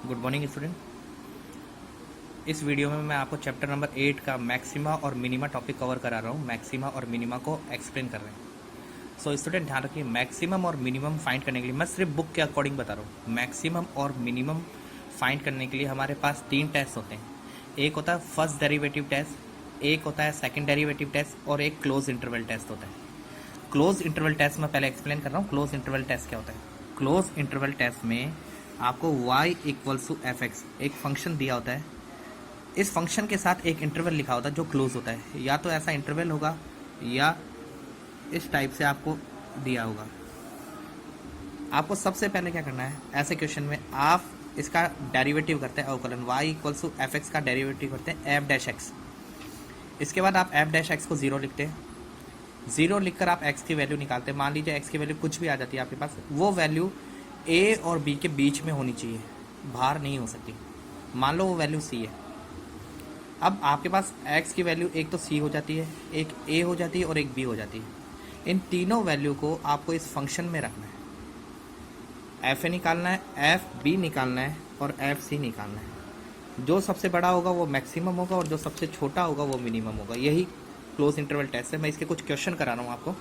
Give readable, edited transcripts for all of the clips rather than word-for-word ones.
Good morning student. इस video में मैं आपको चैप्टर नंबर 8 का मैक्सिमा और मिनिमा टॉपिक कवर करा रहा हूँ। मैक्सिमा और मिनिमा को एक्सप्लेन कर रहे हैं। सो स्टूडेंट ध्यान रखिए, मैक्सिमम और मिनिमम फाइंड करने के लिए मैं सिर्फ बुक के अकॉर्डिंग बता रहा हूँ। मैक्सिमम और मिनिमम फाइंड करने के लिए हमारे पास 3 टेस्ट होते हैं। एक होता है फर्स्ट डेरिवेटिव टेस्ट, एक होता है सेकेंड डेरिवेटिव टेस्ट और एक क्लोज इंटरवल टेस्ट होता है। क्लोज इंटरवल टेस्ट में पहले एक्सप्लेन कर रहा हूँ। क्लोज इंटरवल टेस्ट क्या होता है? क्लोज इंटरवल टेस्ट में आपको y equals to f x एक फंक्शन दिया होता है। इस फंक्शन के साथ एक इंटरवल लिखा होता है जो क्लोज होता है। या तो ऐसा इंटरवल होगा या इस टाइप से आपको दिया होगा। आपको सबसे पहले क्या करना है, ऐसे क्वेश्चन में आप इसका डेरिवेटिव करते हैं अवकलन। y equals to f x का डेरिवेटिव करते हैं एफ डैश एक्स। इसके बाद आप एफ डैश एक्स को 0 लिखते हैं। 0 लिखकर आप x की वैल्यू निकालते हैं। मान लीजिए x की वैल्यू कुछ भी आ जाती है आपके पास, वो वैल्यू a और b के बीच में होनी चाहिए, बाहर नहीं हो सकती। मान लो वो वैल्यू c है। अब आपके पास x की वैल्यू एक तो c हो जाती है, एक a हो जाती है और एक b हो जाती है। इन तीनों वैल्यू को आपको इस फंक्शन में रखना है। f a निकालना है, f b निकालना है और f c निकालना है। जो सबसे बड़ा होगा वो मैक्सिमम होगा और जो सबसे छोटा होगा वो मिनिमम होगा। यही क्लोज इंटरवल टेस्ट है। मैं इसके कुछ क्वेश्चन करा रहा हूँ आपको।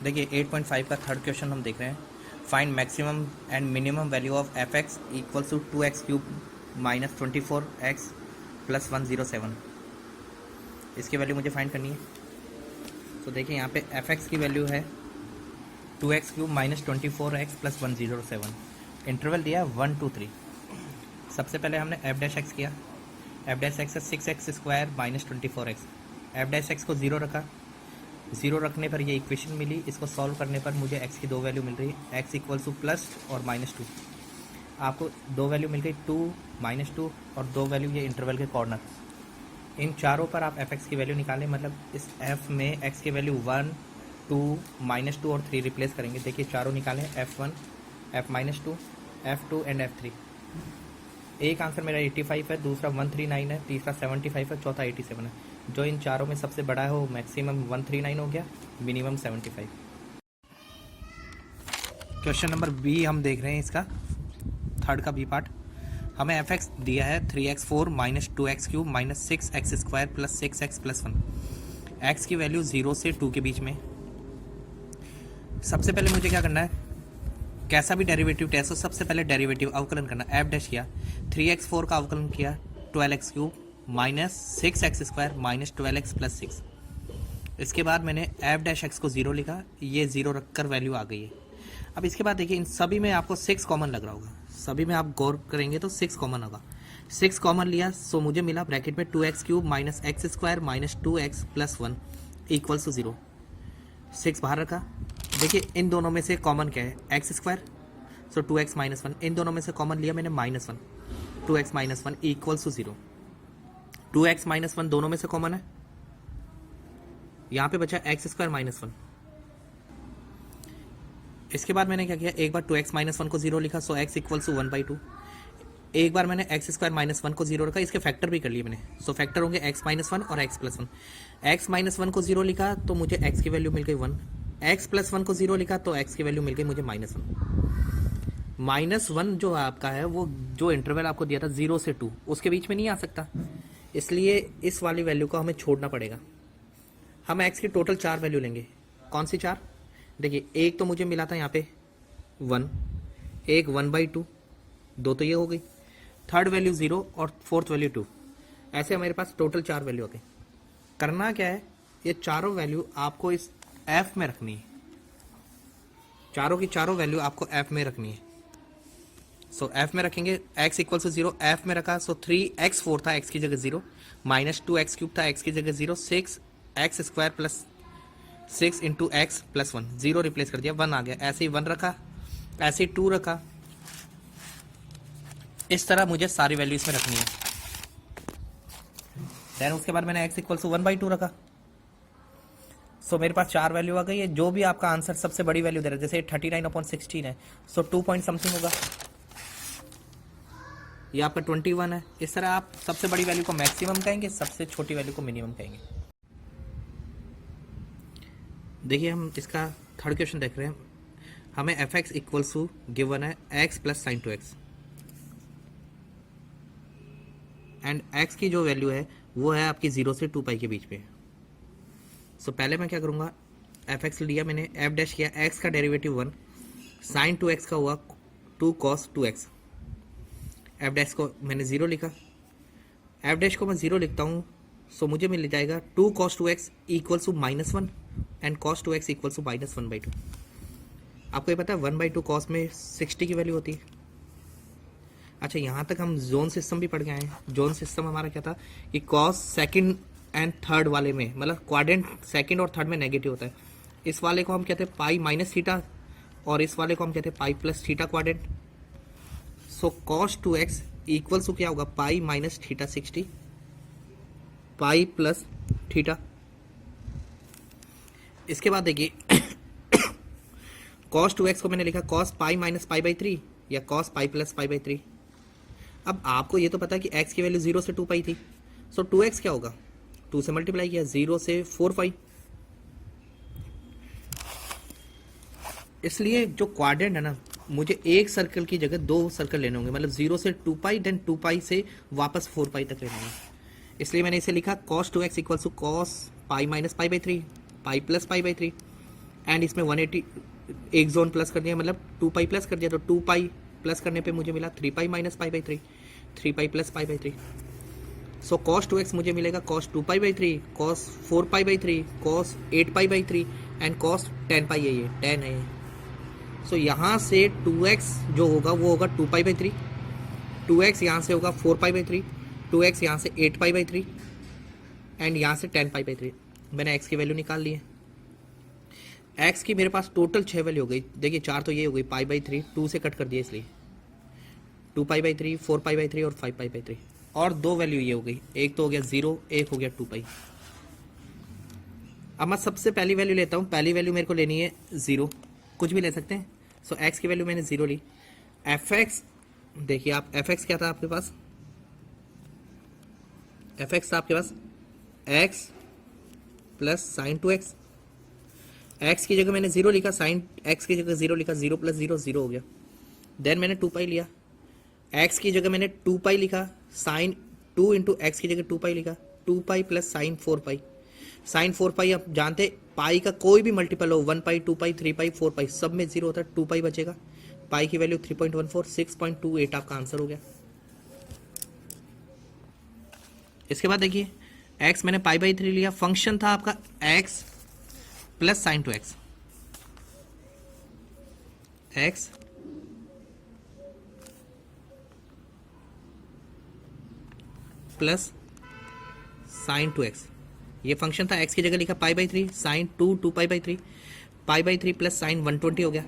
देखिए 8.5 का थर्ड क्वेश्चन हम देख रहे हैं। Find maximum and minimum value of f x equals to 2x cube minus 24x plus 107। इसकी वैल्यू मुझे फाइंड करनी है। तो देखिए यहाँ पे एफ एक्स की वैल्यू है 2x cube minus 24x plus 107। Interval दिया 1 2 3। सबसे पहले हमने एफ डैश एक्स किया। एफ डैश एक्स है 6x square minus 24x। F dash x को 0 रखा। 0 रखने पर ये इक्वेशन मिली। इसको सॉल्व करने पर मुझे x की 2 वैल्यू मिल रही है, x इक्वल्स टू प्लस और माइनस 2। आपको 2 वैल्यू मिल गई, 2 माइनस 2 और 2 वैल्यू ये इंटरवल के कॉर्नर। इन चारों पर आप एफ एक्स की वैल्यू निकालें। मतलब इस f में x की वैल्यू 1 2 माइनस 2 और 3 रिप्लेस करेंगे। देखिए चारों निकालें, f1 f minus 2 f2 and f3। एक आंसर मेरा 85 है, दूसरा 139 है, तीसरा 75 है, चौथा 87 है। जो इन चारों में सबसे बड़ा है वो मैक्सिमम 139 हो गया, मिनिमम 75। क्वेश्चन नंबर बी हम देख रहे हैं, इसका थर्ड का बी पार्ट। हमें एफ एक्स दिया है 3x4 minus 2x cube minus 6x square plus 6x plus 1। X की वैल्यू 0 से 2 के बीच में। सबसे पहले मुझे क्या करना है, कैसा भी डेरिवेटिव टेस्ट हो सबसे पहले डेरिवेटिव अवकलन करना। एफ डैश किया, 3x4 का अवकलन किया 12x cube minus 6x square minus 12x plus 6। इसके बाद मैंने एफ डैश एक्स को 0 लिखा, ये 0 रखकर वैल्यू आ गई है। अब इसके बाद देखिए इन सभी में आपको 6 कॉमन लग रहा होगा। सभी में आप गौर करेंगे तो 6 कॉमन होगा। 6 कॉमन लिया सो मुझे मिला ब्रैकेट में 2x cube minus x square minus 2x plus 1 equals to 0। 6 बाहर रखा। देखिए इन दोनों में से कॉमन क्या है, x square, so 2x minus 1। इन दोनों में से कॉमन लिया मैंने minus 1, 2x minus 1 equals to 0। 2x minus 1 दोनों में से कॉमन है। यहाँ पे बचा एक्स स्क्वायर माइनस 1। इसके बाद मैंने क्या किया, एक बार 2x माइनस 1 को 0 लिखा, सो x इक्वल्स टू 1/2। एक बार मैंने एक्स स्क्वायर माइनस 1 को 0 रखा, इसके फैक्टर भी कर लिए मैंने। सो फैक्टर होंगे x माइनस 1 और x प्लस 1। x माइनस 1 को 0 लिखा तो मुझे x की वैल्यू मिल गई 1। x प्लस 1 को 0 लिखा तो x की वैल्यू मिल गई मुझे माइनस 1। माइनस 1 जो आपका है वो जो इंटरवल आपको दिया था 0 से 2 उसके बीच में नहीं आ सकता, इसलिए इस वाली वैल्यू को हमें छोड़ना पड़ेगा। हम x की टोटल 4 वैल्यू लेंगे। कौन सी 4? देखिए एक तो मुझे मिला था यहाँ पे 1, एक 1/2, 2 तो ये हो गई, थर्ड वैल्यू 0 और फोर्थ वैल्यू 2। ऐसे हमारे पास टोटल 4 वैल्यू हो गई। करना क्या है, ये चारों वैल्यू आपको इस f में रखनी है। चारों की चारों वैल्यू आपको f में रखनी है। सो f में रखेंगे, x इक्वल टू 0 f में रखा, सो 3x4 था x की जगह 0, माइनस 2x क्यूब था x की जगह 0, 6x square plus 6 into x plus 1, 0 replace कर दिया, 1 आ गया। ऐसे ही 1 रखा, ऐसे ही 2 रखा। इस तरह मुझे सारी वैल्यू इसमें रखनी है। देन उसके बाद मैंने x इक्वल टू 1/2 रखा। सो मेरे पास 4 वैल्यू आ गई है। जो भी आपका आंसर सबसे बड़ी वैल्यू दे रहा है, जैसे 39/16 है, सो 2 पॉइंट समथिंग होगा। ये आपका 21 है। इस तरह आप सबसे बड़ी वैल्यू को मैक्सिमम कहेंगे, सबसे छोटी वैल्यू को मिनिमम कहेंगे। देखिए हम इसका थर्ड क्वेश्चन देख रहे हैं। हमें f x equals to given है x plus sine two x, and x की जो वैल्यू है वो है आपकी 0 से 2 पाई के बीच में। सो पहले मैं क्या करूँगा, एफ एक्स लिया मैंने, एफ डैश किया, एक्स का डेरिवेटिव 1, साइन 2x का हुआ 2 cos 2x, एफ डैश को मैंने 0 लिखा, एफ डैश को मैं 0 लिखता हूँ, सो मुझे मिल जाएगा 2 cos 2x equals to -1 and cos 2x equals to -1/2। आपको ये पता है 1/2 cos में 60 की वैल्यू होती है। अच्छा, यहाँ तक हम जोन सिस्टम भी पढ़ के आए हैं। जोन सिस्टम हमारा क्या था कि cos सेकंड एंड थर्ड वाले में, मतलब क्वाड्रेंट सेकंड और थर्ड में नेगेटिव होता है। इस वाले को हम कहते हैं पाई माइनस थीटा और इस वाले को हम कहते हैं pi plus theta quadrant. So cos 2x equals to क्या होगा, pi minus theta 60 pi plus theta. इसके बाद देखिए cos 2x को मैंने लिखा cos पाई माइनस पाई/3 या cos पाई प्लस पाई/3। अब आपको ये तो पता है कि x की वैल्यू 0 से 2 पाई थी, सो 2x क्या होगा, 2 से मल्टीप्लाई किया, 0 से 4 पाई। इसलिए जो क्वाड्रेंट है ना, मुझे एक सर्कल की जगह 2 सर्कल लेने होंगे, मतलब 0 से 2 पाई देन 2 पाई से वापस 4 पाई तक लेने होंगे। इसलिए मैंने इसे लिखा cos 2x equals to cos pi minus पाई/3 पाई प्लस पाई/3, एंड इसमें 180 एक जोन प्लस कर दिया, मतलब 2 पाई प्लस कर दिया, तो 2 पाई प्लस करने पे मुझे मिला 3 पाई माइनस पाई/3 3 पाई प्लस पाई/3। सो cos 2x मुझे मिलेगा cos 2 पाई/3 cos 4 पाई/3 cos 8 पाई/3 एंड cos 10 पाई है, ये 10 है। सो यहाँ से 2x जो होगा वो होगा 2 पाई/3, 2x यहाँ से होगा 4 पाई/3, 2x यहाँ से 8 पाई/3 एंड यहाँ से 10 पाई/3। मैंने x की वैल्यू निकाल ली है। x की मेरे पास टोटल 6 वैल्यू हो गई। देखिए 4 तो ये हो गई पाई/3, 2 से कट कर दिया इसलिए 2 पाई/3 4 पाई/3 और 5 पाई/3, और 2 वैल्यू ये हो गई, एक तो हो गया 0, एक हो गया 2 पाई। अब मैं सबसे पहली वैल्यू लेता हूँ, पहली वैल्यू मेरे को लेनी है 0, कुछ भी ले सकते हैं। सो x की वैल्यू मैंने 0 ली। एफ एक्स देखिए, आप एफ एक्स क्या था आपके पास, एफ एक्स था आपके पास x plus sign 2x, x की जगह मैंने 0 लिखा, साइन x की जगह 0 लिखा, 0 प्लस 0 0 हो गया। देन मैंने 2 पाई लिया, x की जगह मैंने 2 पाई लिखा, साइन 2 इंटू एक्स की जगह 2 पाई लिखा, 2 पाई प्लस साइन 4 पाई। साइन 4 पाई आप जानते, पाई का कोई भी मल्टीपल हो, 1 पाई 2 पाई 3 पाई 4 पाई सब में 0 होता है, 2 पाई बचेगा। पाई की वैल्यू 3.14 6.28 आपका आंसर हो गया। इसके बाद देखिए x मैंने पाई/3 लिया, फंक्शन था आपका x plus sign 2x, x plus sign 2x, ये फंक्शन था। x की जगह लिखा पाई/3 साइन 2 पाई/3 पाई/3 प्लस साइन 120 हो गया।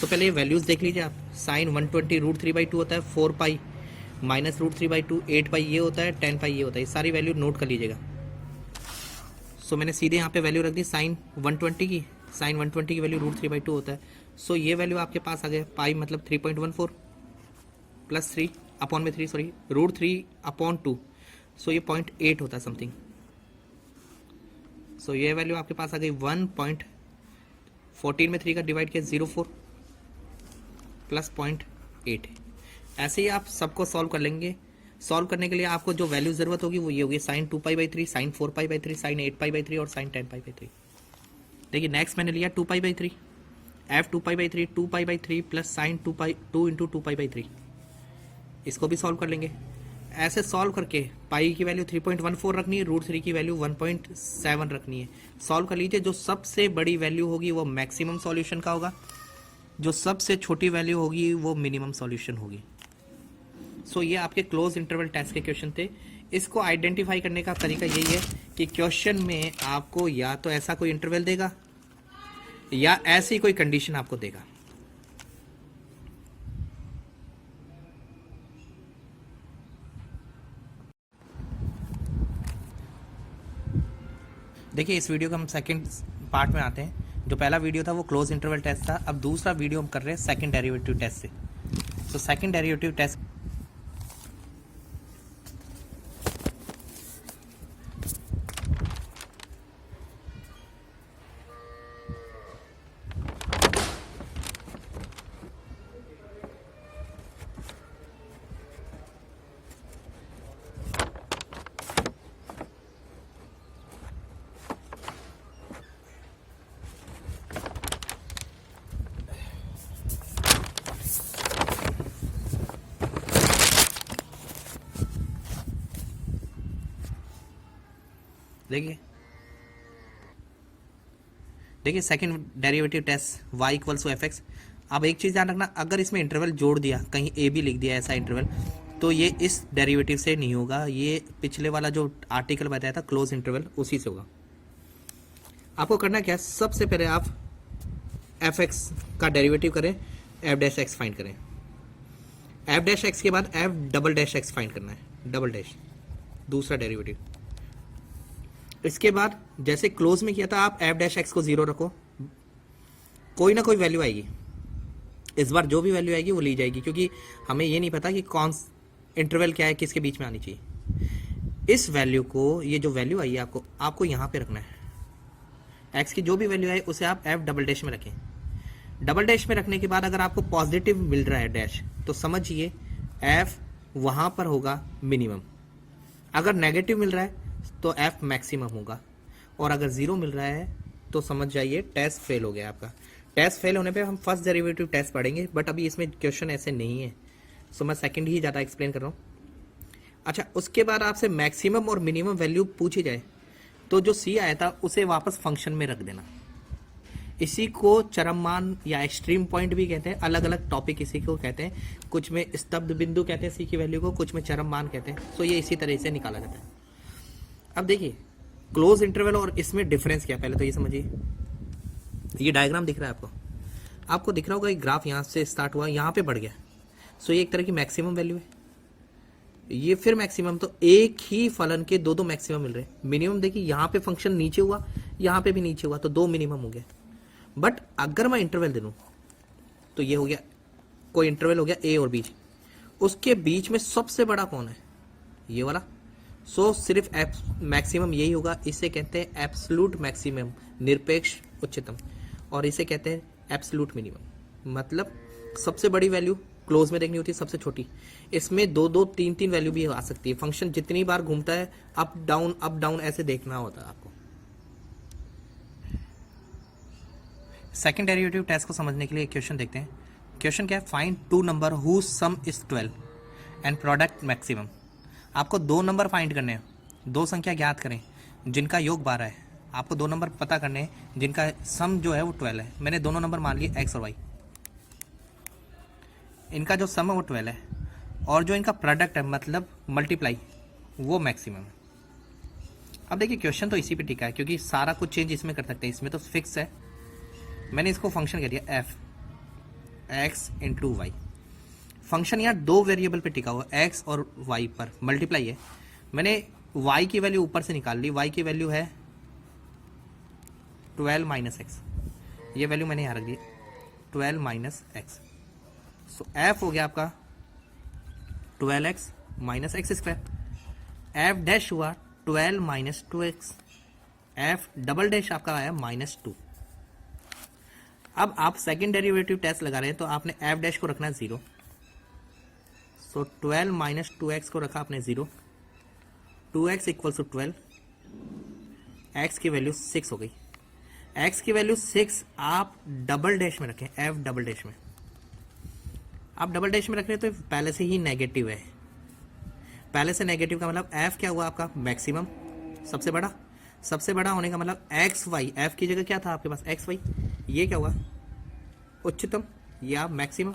तो पहले ये वैल्यूज देख लीजिए आप, साइन 120 √3/2 होता है, 4 पाई माइनस √3/2 8 पाई ये होता है, 10 पाई ये होता है, सारी वैल्यू नोट कर लीजिएगा। सो मैंने सीधे यहाँ पे वैल्यू रख दी साइन 120 की, साइन 120 की वैल्यू √3/2 होता है। सो ये वैल्यू आपके पास आ गया, पाई मतलब 3.14 प्लस 3 अपॉन में 3 सॉरी √3/2, सो ये 0.8 होता है समथिंग। सो ये वैल्यू आपके पास आ गई 1.14 में 3 का डिवाइड किया 0.4 प्लस 0.8। ऐसे ही आप सबको सॉल्व कर लेंगे। सॉल्व करने के लिए आपको जो वैल्यू जरूरत होगी वो ये होगी, साइन 2 पाई/3 साइन 4 पाई/3 साइन 8 पाई/3 और साइन 10 पाई/3। देखिए नेक्स्ट मैंने लिया 2 पाई/3, एफ 2 पाई/3 2 पाई/3 प्लस साइन 2 इंटू 2 पाई/3, इसको भी सॉल्व कर लेंगे। ऐसे सॉल्व करके पाई की वैल्यू 3.14 रखनी है, √3 की वैल्यू 1.7 रखनी है। सॉल्व कर लीजिए, जो सबसे बड़ी वैल्यू होगी वो मैक्सिमम सॉल्यूशन का होगा, जो सबसे छोटी वैल्यू होगी वो मिनिमम सॉल्यूशन होगी। सो ये आपके क्लोज इंटरवल टेस्ट के क्वेश्चन थे। इसको आइडेंटिफाई करने का तरीका यही है कि क्वेश्चन में आपको या तो ऐसा कोई इंटरवल देगा या ऐसी कोई कंडीशन आपको देगा। देखिए इस वीडियो का हम सेकंड पार्ट में आते हैं। जो पहला वीडियो था वो क्लोज इंटरवल टेस्ट था, अब दूसरा वीडियो हम कर रहे हैं सेकंड डेरिवेटिव टेस्ट से। तो सेकंड डेरिवेटिव टेस्ट देखिए देखिए second derivative test y equals to f x. अब एक चीज़ ध्यान रखना, अगर इसमें इंटरवल जोड़ दिया, कहीं ए भी लिख दिया ऐसा इंटरवल, तो ये इस डेरिवेटिव से नहीं होगा, ये पिछले वाला जो आर्टिकल बताया था क्लोज इंटरवल उसी से होगा। आपको करना क्या है, सबसे पहले आप एफ एक्स का डेरिवेटिव करें, एफ डैश एक्स फाइंड करें। एफ डैश एक्स के बाद F double dash x find करना है, डबल डैश दूसरा डेरिवेटिव। इसके बाद जैसे क्लोज में किया था, आप एफ डैश एक्स को 0 रखो, कोई ना कोई वैल्यू आएगी, इस बार जो भी वैल्यू आएगी वो ली जाएगी, क्योंकि हमें ये नहीं पता कि कौन इंटरवल क्या है, किसके बीच में आनी चाहिए। इस वैल्यू को, ये जो वैल्यू आई है आपको यहाँ पे रखना है। एक्स की जो भी वैल्यू आए उसे आप एफ डबल डैश में रखें। डबल डैश में रखने के बाद अगर आपको पॉजिटिव मिल रहा है डैश, तो समझिए एफ वहाँ पर होगा मिनिमम। अगर नेगेटिव मिल रहा है तो एफ मैक्सिमम होगा, और अगर 0 मिल रहा है तो समझ जाइए टेस्ट फेल हो गया आपका। टेस्ट फेल होने पे हम फर्स्ट डेरिवेटिव टेस्ट पढ़ेंगे, बट अभी इसमें क्वेश्चन ऐसे नहीं है, सो मैं सेकंड ही ज़्यादा एक्सप्लेन कर रहा हूँ। अच्छा, उसके बाद आपसे मैक्सिमम और मिनिमम वैल्यू पूछी जाए तो जो सी आया था उसे वापस फंक्शन में रख देना। इसी को चरम मान या एक्सट्रीम पॉइंट भी कहते हैं, अलग अलग टॉपिक इसी को कहते हैं। कुछ में स्तब्ध बिंदु कहते हैं सी की वैल्यू को, कुछ में चरम मान कहते हैं। सो ये इसी तरह से निकाला जाता है। अब देखिए क्लोज इंटरवल और इसमें डिफरेंस क्या, पहले तो ये समझिए। ये डायग्राम दिख रहा है आपको दिख रहा होगा, एक ग्राफ यहाँ से स्टार्ट हुआ, यहाँ पे बढ़ गया। सो ये एक तरह की मैक्सिमम वैल्यू है, ये फिर मैक्सिमम, तो एक ही फलन के दो मैक्सिमम मिल रहे हैं। मिनिमम देखिए यहाँ पे फंक्शन नीचे हुआ, यहाँ पे भी नीचे हुआ, तो 2 मिनिमम हो गया। बट अगर मैं इंटरवल दे दूं तो ये हो गया, कोई इंटरवल हो गया ए और बी, उसके बीच में सबसे बड़ा कौन है, ये वाला। सो सिर्फ मैक्सिमम यही होगा, इसे कहते हैं एब्सोल्यूट मैक्सिमम, निरपेक्ष उच्चतम, और इसे कहते हैं एब्सोल्यूट मिनिमम। मतलब सबसे बड़ी वैल्यू क्लोज में देखनी होती है, सबसे छोटी। इसमें 2 3 वैल्यू भी आ सकती है। फंक्शन जितनी बार घूमता है अप डाउन ऐसे देखना होता है आपको। सेकंड डेरिवेटिव टेस्ट को समझने के लिए एक क्वेश्चन देखते हैं। क्वेश्चन क्या है, find 2 number whose sum is 12 and product maximum. आपको 2 नंबर फाइंड करने हैं, 2 संख्या ज्ञात करें जिनका योग 12 है। आपको 2 नंबर पता करने हैं जिनका सम जो है वो 12 है। मैंने दोनों नंबर मान लिए एक्स और वाई, इनका जो सम है वो 12 है, और जो इनका प्रोडक्ट है मतलब मल्टीप्लाई, वो मैक्सिमम है। अब देखिए क्वेश्चन तो इसी पे टिका है, क्योंकि सारा कुछ चेंज इसमें कर सकते हैं, इसमें तो फिक्स है। मैंने इसको फंक्शन कह दिया f x into y. Function यहाँ 2 वेरिएबल पे टिका हुआ, एक्स और वाई पर मल्टीप्लाई है। मैंने वाई की वैल्यू ऊपर से निकाल ली, वाई की वैल्यू है 12 माइनस एक्स, ये वैल्यू मैंने यहाँ रख दी 12 माइनस एक्स। सो एफ हो गया आपका 12x minus x square. F dash हुआ 12 minus 2x। F double dash आपका आया -2। अब आप सेकेंड डेरिवेटिव टेस्ट लगा रहे हैं तो आपने एफ डैश को रखना है 0। सो 12 माइनस 2x को रखा आपने 0। 2x इक्वल टू 12, x की वैल्यू 6 हो गई। x की वैल्यू 6 आप डबल डैश में रखें, एफ डबल डैश में। आप डबल डैश में रख रहे हैं तो पहले से ही नेगेटिव है। पहले से नेगेटिव का मतलब एफ क्या हुआ आपका, मैक्सिमम, सबसे बड़ा। सबसे बड़ा होने का मतलब एक्स वाई, एफ की जगह क्या था आपके पास एक्स वाई, ये क्या हुआ उच्चतम, ये आप मैक्सिमम।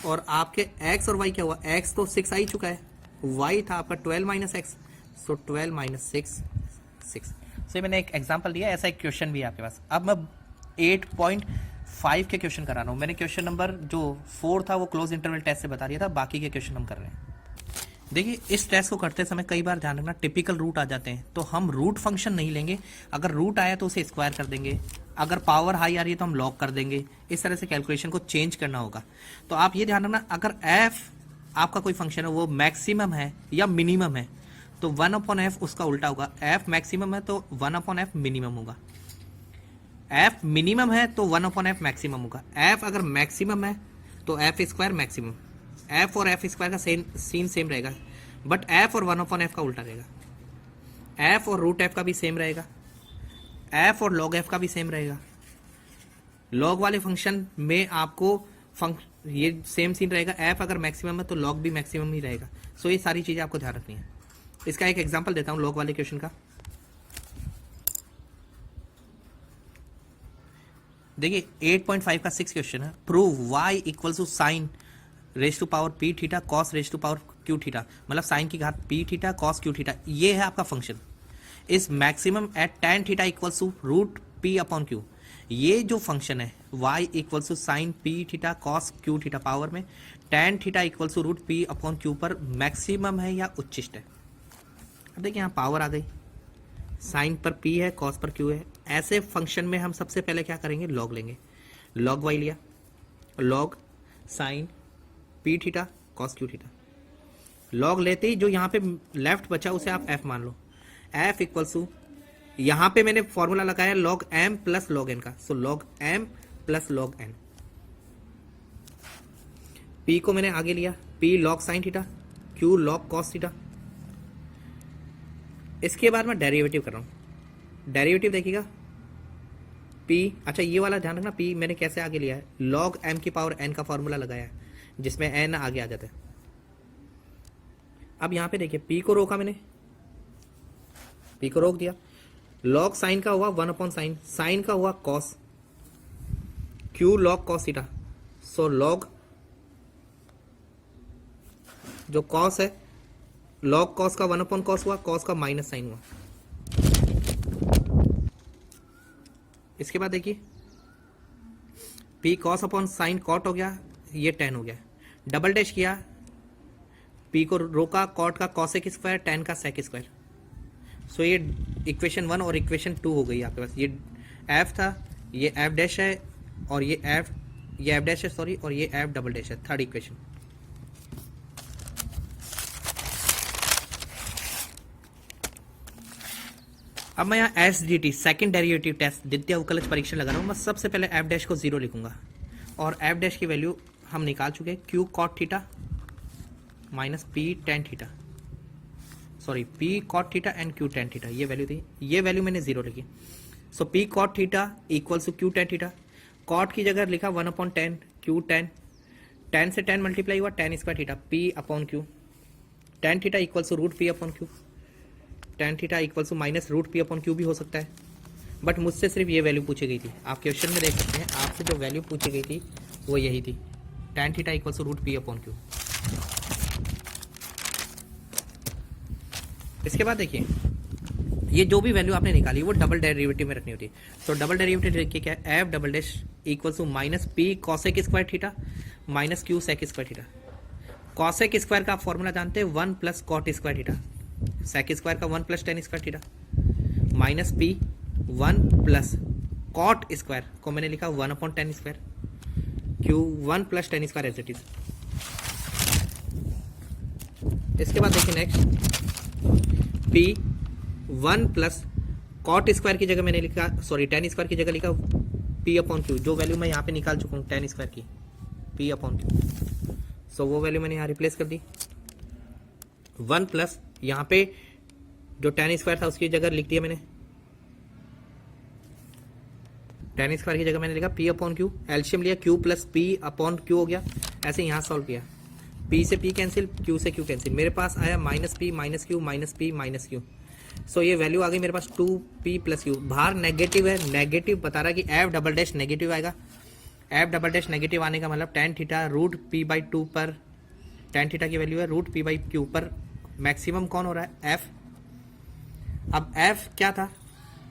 और आपके एक्स और वाई क्या हुआ, एक्स तो 6 आ ही चुका है, वाई था आपका 12 माइनस एक्स, सो 12 माइनस 6। सो मैंने एक एग्जांपल दिया, ऐसा एक क्वेश्चन भी है आपके पास। अब मैं 8.5 के क्वेश्चन करा रहा हूँ। मैंने क्वेश्चन नंबर जो 4 था वो क्लोज इंटरवल टेस्ट से बता दिया था, बाकी के क्वेश्चन हम कर रहे हैं। देखिए इस टेस्ट को करते समय कई बार ध्यान रखना टिपिकल रूट आ जाते हैं, तो हम रूट फंक्शन नहीं लेंगे। अगर रूट आया तो उसे स्क्वायर कर देंगे, अगर पावर हाई आ रही है तो हम लॉग कर देंगे। इस तरह से कैलकुलेशन को चेंज करना होगा। तो आप ये ध्यान रखना, अगर एफ आपका कोई फंक्शन है वो मैक्सिमम है या मिनिमम है तो 1/f उसका उल्टा होगा। एफ मैक्सिमम है तो 1/f मिनिमम होगा। एफ मिनिमम है तो 1/f मैक्सिमम होगा। एफ अगर मैक्सिमम है तो एफ स्क्वायर मैक्सिमम। एफ और एफ स्क्वायर का सीन सेम रहेगा, बट एफ और 1/f का उल्टा रहेगा। एफ और रूट एफ का भी सेम रहेगा, एफ और लॉग एफ का भी सेम रहेगा। लॉग वाले फंक्शन में आपको ये सेम सीन रहेगा। एफ अगर मैक्सिमम है तो लॉग भी मैक्सिमम ही रहेगा। सो ये सारी चीज़ें आपको ध्यान रखनी है। इसका एक एग्जांपल देता हूँ लॉग वाले क्वेश्चन का। देखिए 8.5 का 6 क्वेश्चन है, prove y equal to sine raise to power p theta cos raise to power q theta, मतलब साइन की घात p theta cos q theta, ये है आपका फंक्शन। इस maximum at tan theta equals to root p upon q, ये जो function है y equals to sine p theta cos q theta power में tan theta equals to root p upon q पर maximum है या उच्चिष्ट है। अब देखिए यहाँ पावर आ गई, साइन पर p है कॉस पर q है। ऐसे फंक्शन में हम सबसे पहले क्या करेंगे, लॉग लेंगे। लॉग y लिया, log sign p theta cos q theta. Log लेते ही जो यहाँ पे लेफ्ट बचा उसे आप f मान लो। f इक्वल्स टू, यहाँ पे मैंने फॉर्मूला लगाया log m plus log n का, सो log m plus log n। p को मैंने आगे लिया, p log sine theta, q log cos theta. इसके बाद मैं डेरिवेटिव कर रहा हूँ। डेरिवेटिव देखिएगा p, अच्छा ये वाला ध्यान रखना, p मैंने कैसे आगे लिया है, log m की पावर n का फॉर्मूला लगाया है जिसमें n आगे आ जाता है। अब यहाँ पे देखिए p को रोका मैंने, p को रोक दिया। log साइन का हुआ 1 अपॉन साइन, साइन का हुआ cos, q log cos theta, so log जो कॉस है log कॉस का 1 अपॉन कॉस हुआ, कॉस का माइनस साइन हुआ। इसके बाद देखिए p cos upon sine cot हो गया, ये tan हो गया। डबल डैश किया, p को रोका, कॉट का कॉसेक स्क्वायर, tan का सेक स्क्वायर। सो ये इक्वेशन 1 और इक्वेशन 2 हो गई आपके पास। ये f था, ये f डैश है और ये f डैश है सॉरी, और ये f डबल डैश है, थर्ड इक्वेशन। अब मैं यहाँ S D T second derivative test द्वितीय अवकलज परीक्षण लगा रहा हूँ। मैं सबसे पहले एफ डैश को 0 लिखूंगा और एफ डैश की वैल्यू हम निकाल चुके हैं, q cot theta minus p tan theta, sorry p cot theta and q tan theta, ये वैल्यू थी, ये वैल्यू मैंने 0 लिखी। So p cot theta equals to q tan theta, cot की जगह लिखा 1 upon tan, q tan, tan से 10 multiply हुआ tan square theta, p upon q, tan theta equals to root p upon q, tan theta equals to minus root p upon Q भी हो सकता है, but मुझसे सिर्फ ये वैल्यू पूछी गई थी। आप क्वेश्चन में देख सकते हैं आपसे जो वैल्यू पूछी गई थी वो यही थी, tan theta equals to root p upon q. इसके बाद देखिए ये जो भी वैल्यू आपने निकाली वो डबल डेरिवेटिव में रखनी होती है। तो डबल डेरिवेटिव देखिए क्या है, f double dash equals to minus p cosec square theta minus q sec square theta. Cosec square का आप फॉर्मूला जानते हैं 1 plus cot square theta, sec square का 1 plus tan square theta, minus p 1 plus cot square को मैंने लिखा 1 upon tan square, q 1 plus tan square as it is. इसके बाद देखिए next p 1 plus cot square की जगह मैंने लिखा, सॉरी टेन स्क्वायर की जगह लिखा पी अपॉन क्यू, जो वैल्यू मैं यहाँ पे निकाल चुका हूँ टेन स्क्वायर की, पी अपॉन क्यू। सो वो वैल्यू मैंने यहाँ रिप्लेस कर दी। 1 प्लस यहाँ पे जो टेन स्क्वायर था उसकी जगह लिख दिया मैंने, टेन स्क्वायर की जगह मैंने लिखा पी अपॉन क्यू, एल्शियम लिया q plus p upon q हो गया। ऐसे यहाँ सॉल्व किया, पी से पी कैंसिल, क्यू से क्यू कैंसिल, मेरे पास आया minus p minus q minus p minus q. So ये वैल्यू आ गई मेरे पास 2p प्लस क्यू। बाहर नेगेटिव है, नेगेटिव बता रहा है कि एफ डबल डैश नेगेटिव आएगा। एफ डबल डैश नेगेटिव आने का मतलब tan theta root p by 2 पर, टेन थीटा की वैल्यू है रूट पी बाई क्यू पर मैक्सिमम कौन हो रहा है, एफ। अब एफ क्या था,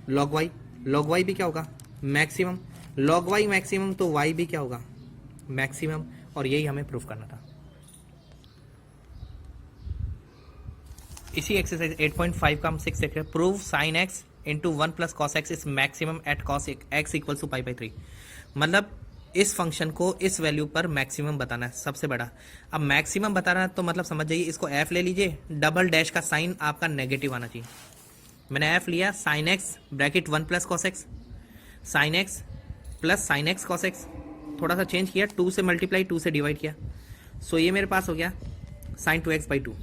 लॉग वाई, लॉग वाई भी क्या होगा, मैक्सिमम, लॉग वाई मैक्सिमम तो वाई भी क्या होगा, मैक्सिमम, और यही हमें प्रूफ करना था। इसी एक्सरसाइज 8.5 का हम 6 देख रहे हैं, prove sine x into 1 plus cos x is maximum at cos x equals to pi by 3। मतलब इस फंक्शन को इस वैल्यू पर मैक्सिमम बताना है सबसे बड़ा। अब मैक्सिमम बताना है तो मतलब समझ जाइए, इसको एफ ले लीजिए, डबल डैश का साइन आपका नेगेटिव आना चाहिए। मैंने एफ लिया sign x bracket 1 plus cos x, sine x plus sine x cos x, थोड़ा सा चेंज किया, 2 से मल्टीप्लाई 2 से डिवाइड किया, सो ये मेरे पास हो गया साइन 2x बाई 2।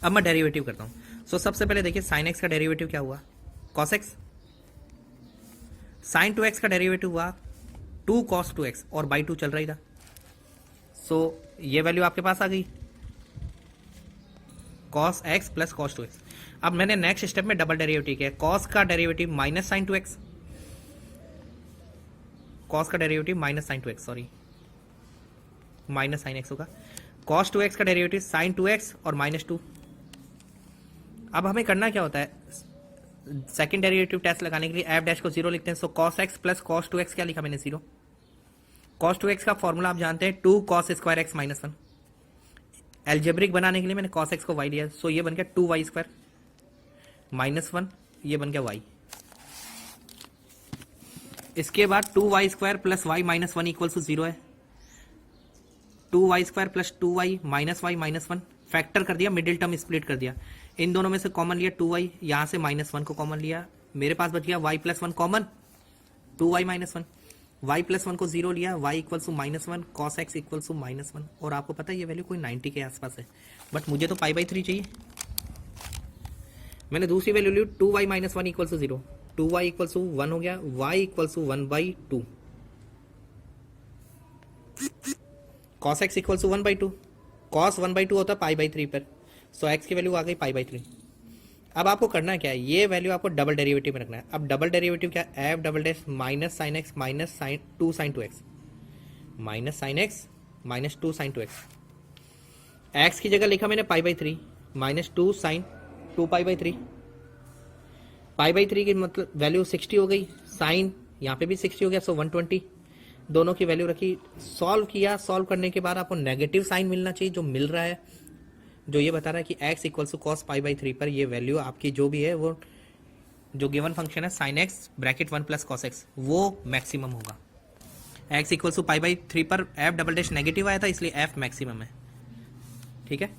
अब मैं डेरिवेटिव करता हूँ। सो सबसे पहले देखिए साइन एक्स का डेरिवेटिव क्या हुआ, कॉस एक्स, साइन 2x का डेरिवेटिव हुआ 2 cos 2x और बाई 2 चल रही था। सो ये वैल्यू आपके पास आ गई cos x plus cos 2x। अब मैंने नेक्स्ट स्टेप में डबल डेरिवेटिव किया, cos का derivative minus sine 2x, cos का derivative minus sine 2x, sorry minus sine x होगा, कॉस 2x का डेरिवेटिव साइन 2x और माइनस 2। अब हमें करना क्या होता है, सेकंड डेरिवेटिव टेस्ट लगाने के लिए एफ डैश को 0 लिखते हैं। So cos x plus cos 2x क्या लिखा मैंने 0। कॉस 2x का फॉर्मूला आप जानते हैं 2 cos square x minus 1। Algebraic बनाने के लिए मैंने कॉस x को y लिया, सो ये बन गया 2y स्क्वायर माइनस 1, ये बन गया y। इसके बाद 2y square plus y minus 1 equal to 0 है। 2y square plus 2y minus y minus 1 factor कर दिया, मिडिल टर्म स्प्लिट कर दिया, इन दोनों में से कॉमन लिया 2y, यहां से माइनस 1 को कॉमन लिया, मेरे पास बच गया y plus 1 common 2y minus 1, y plus 1 को 0 लिया, y equal to minus 1, cos x equal to minus 1। और आपको पता है ये वैल्यू कोई 90 के आसपास है, बट मुझे तो पाई बाई 3 चाहिए। मैंने दूसरी वैल्यू ली 2y minus 1 equal to 0, 2y equal to 1 हो गया, y equal to 1/2, cos x equal to 1/2, cos 1/2 होता है पाई बाई 3 पर, सो x की वैल्यू आ गई पाई बाई 3। अब आपको करना क्या है, ये वैल्यू आपको डबल डेरिवेटिव में रखना है। अब डबल डेरिवेटिव क्या है, f double dash minus sine x minus sine 2 sine 2x minus sine x minus 2 sine 2x। X की जगह लिखा मैंने pi by 3 minus 2 sine 2 pi by 3। Pi by 3 की मतलब वैल्यू 60 हो गई, साइन यहाँ पे भी 60 हो गया, सो 120। दोनों की वैल्यू रखी, सॉल्व किया, सॉल्व करने के बाद आपको नेगेटिव साइन मिलना चाहिए, जो मिल रहा है, जो ये बता रहा है कि x equal to cos pi by 3 पर ये वैल्यू आपकी जो भी है, वो जो गिवन फंक्शन है sine x bracket 1 plus cos x, वो मैक्सिमम होगा। x equal to pi by 3 पर f डबल डैश नेगेटिव आया था, इसलिए f मैक्सिमम है। ठीक है,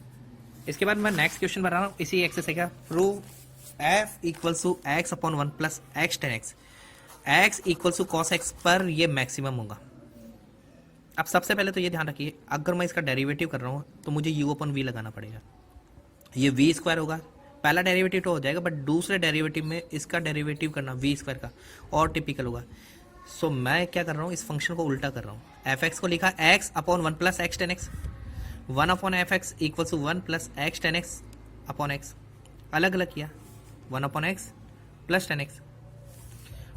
इसके बाद मैं नेक्स्ट क्वेश्चन बना रहा हूँ इसी एक्सरसाइज का। Prove f equal to x upon 1 plus x tan x, x equal to cos x पर ये मैक्सिमम होगा। अब सबसे पहले तो ये ध्यान रखिए, अगर मैं इसका डेरिवेटिव कर रहा हूँ तो मुझे u अपॉन v लगाना पड़ेगा, ये v स्क्वायर होगा। पहला डेरिवेटिव तो हो जाएगा, बट दूसरे डेरिवेटिव में इसका डेरिवेटिव करना v स्क्वायर का और टिपिकल होगा। सो मैं क्या कर रहा हूँ, इस फंक्शन को उल्टा कर रहा हूँ। एफ एक्स को लिखा x upon 1 plus x tan x, 1 upon f x equal to 1 plus x tan x upon x, अलग अलग किया 1 अपॉन एक्स प्लस 10x।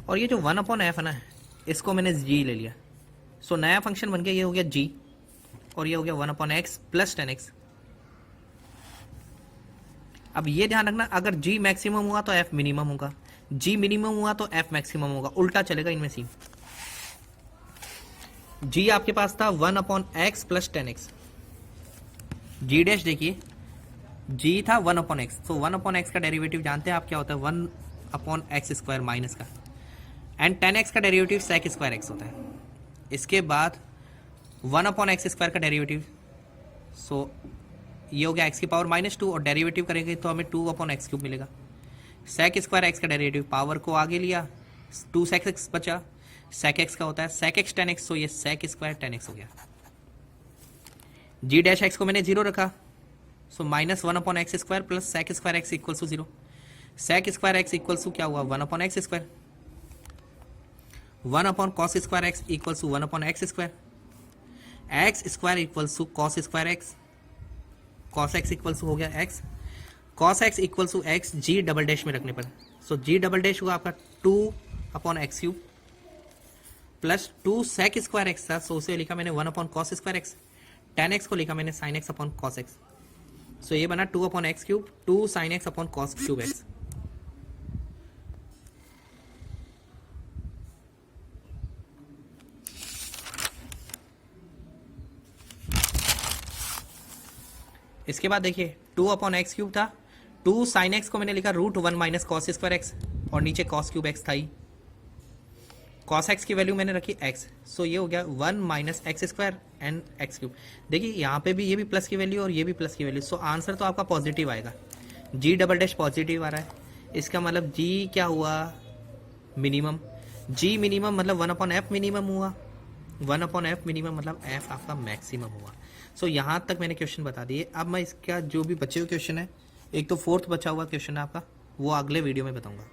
और ये जो 1 अपॉन एफ है ना, इसको मैंने g ले लिया, सो नया फंक्शन बन गया, ये हो गया g और ये हो गया 1 अपॉन एक्स प्लस 10x। अब ये ध्यान रखना, अगर g मैक्सिमम हुआ तो f मिनिमम होगा, g मिनिमम हुआ तो f मैक्सिमम होगा, उल्टा चलेगा इनमें सीन। g आपके पास था 1 upon x plus 10x, g dash देखिए g था 1 अपॉन एक्स, तो 1 अपॉन एक्स का डेरिवेटिव जानते हैं आप क्या होता है, 1 अपॉन एक्स स्क्वायर माइनस का, एंड 10x का डेरिवेटिव सेक स्क्वायर एक्स होता है। इसके बाद 1 अपॉन एक्स स्क्वायर का डेरिवेटिव, सो ये हो गया x की पावर माइनस 2, और डेरिवेटिव करेंगे तो हमें 2 अपॉन एक्स क्यूब मिलेगा। सेक स्क्वायर एक्स का डेरिवेटिव, पावर को आगे लिया, 2 सेक एक्स बचा, सेक एक्स का होता है सेक एक्स 10x, सो ये सेक स्क्वायर 10x हो गया। g डैश एक्स को मैंने 0 रखा, so minus 1 upon x square plus sec square x equal to 0। Sec square x equal to क्या हुआ, 1 upon x square, 1 upon cos square x equal to 1 upon x square, x square equal to cos square x, cos x equal to हो गया x, cos x equal to x g double dash में रखने पर, सो जी double dash हुआ आपका 2 upon x cube plus 2 sec square x था, so उसे लिखा मैंने 1 upon cos square x, 10x को लिखा मैंने sine x upon cos x, so ये बना 2 upon x cube 2 sine x upon cos cube x. इसके बाद देखिए 2 अपॉन एक्स क्यूब था, 2 साइन एक्स को मैंने लिखा √1 माइनस कॉस स्क्वायर एक्स, और नीचे कॉस क्यूब एक्स था ही। कॉस एक्स की वैल्यू मैंने रखी एक्स, सो ये हो गया 1 minus x square and x cube. देखिए यहाँ पे भी ये भी प्लस की वैल्यू और ये भी प्लस की वैल्यू, सो आंसर तो आपका पॉजिटिव आएगा। जी डबल डैश पॉजिटिव आ रहा है, इसका मतलब जी क्या हुआ, मिनिमम। जी मिनिमम मतलब 1 अपॉन एफ मिनिमम हुआ, 1 अपॉन एफ मिनिमम मतलब एफ आपका मैक्सिमम हुआ। सो यहाँ तक मैंने क्वेश्चन बता दिए। अब मैं इसका जो भी बचे हुए क्वेश्चन है, एक तो 4th बचा हुआ क्वेश्चन है आपका, वो अगले वीडियो में बताऊंगा।